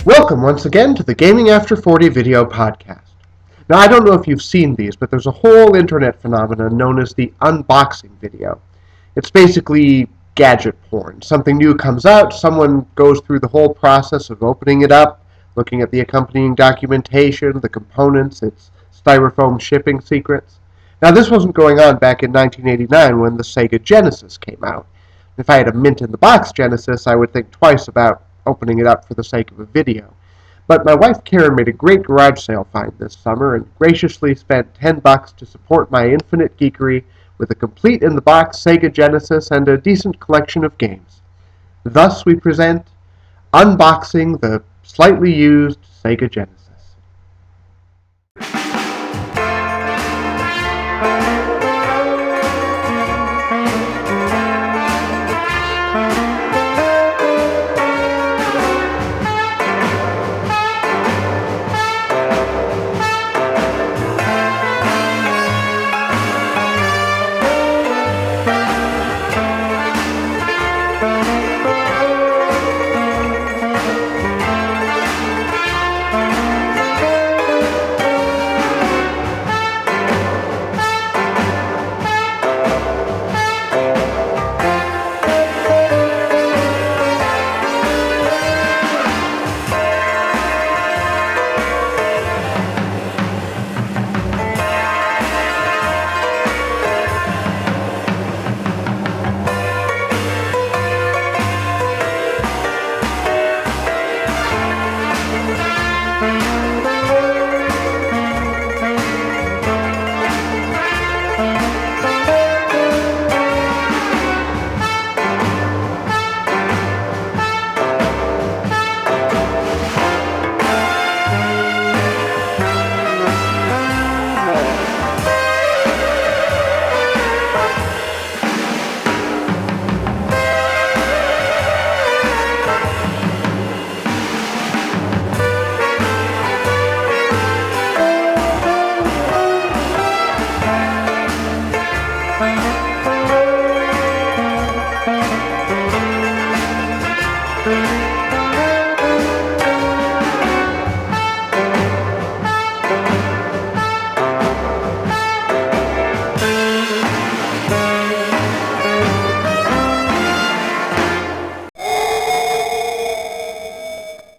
Welcome once again to the Gaming After 40 video podcast. Now, I don't know if you've seen these, but there's a whole internet phenomenon known as the unboxing video. It's basically gadget porn. Something new comes out, someone goes through the whole process of opening it up, looking at the accompanying documentation, the components, its styrofoam shipping secrets. Now, this wasn't going on back in 1989 when the Sega Genesis came out. If I had a mint-in-the-box Genesis, I would think twice about opening it up for the sake of a video. But my wife Karen made a great garage sale find this summer and graciously spent $10 to support my infinite geekery with a complete in-the-box Sega Genesis and a decent collection of games. Thus we present Unboxing the Slightly Used Sega Genesis.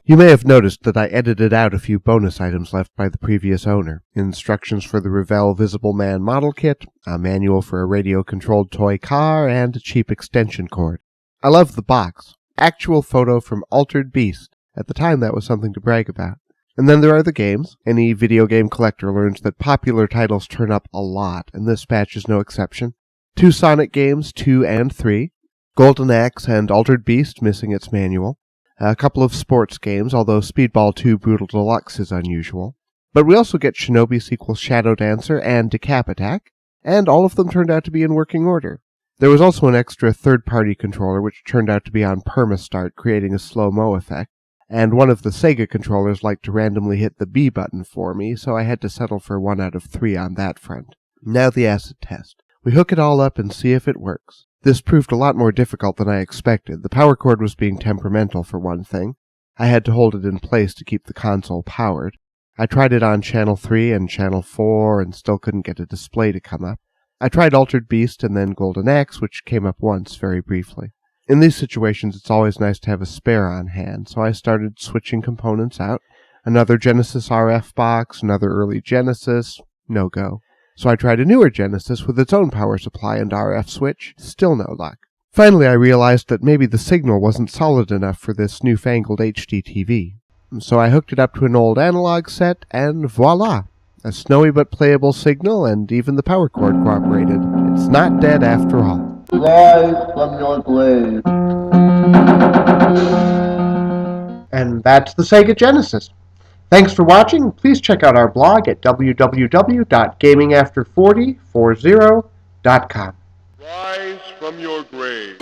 You may have noticed that I edited out a few bonus items left by the previous owner. Instructions for the Revell Visible Man model kit, a manual for a radio-controlled toy car, and a cheap extension cord. I love the box. Actual photo from Altered Beast. At the time that was something to brag about. And then there are the games. Any video game collector learns that popular titles turn up a lot, and this batch is no exception. 2 Sonic games, 2 and 3. Golden Axe and Altered Beast missing its manual. A couple of sports games, although Speedball 2 Brutal Deluxe is unusual. But we also get Shinobi sequels Shadow Dancer and Decap Attack, and all of them turned out to be in working order. There was also an extra third-party controller which turned out to be on perma-start, creating a slow-mo effect, and one of the Sega controllers liked to randomly hit the B button for me, so I had to settle for 1 out of 3 on that front. Now the acid test. We hook it all up and see if it works. This proved a lot more difficult than I expected. The power cord was being temperamental, for one thing. I had to hold it in place to keep the console powered. I tried it on Channel 3 and Channel 4 and still couldn't get a display to come up. I tried Altered Beast and then Golden Axe, which came up once, very briefly. In these situations, it's always nice to have a spare on hand, so I started switching components out. Another Genesis RF box, another early Genesis, no go. So I tried a newer Genesis with its own power supply and RF switch, still no luck. Finally I realized that maybe the signal wasn't solid enough for this newfangled HD TV. So I hooked it up to an old analog set, and voila! A snowy but playable signal, and even the power cord cooperated. It's not dead after all. Rise from your grave. And that's the Sega Genesis. Thanks for watching. Please check out our blog at www.gamingafter4040.com. Rise from your grave.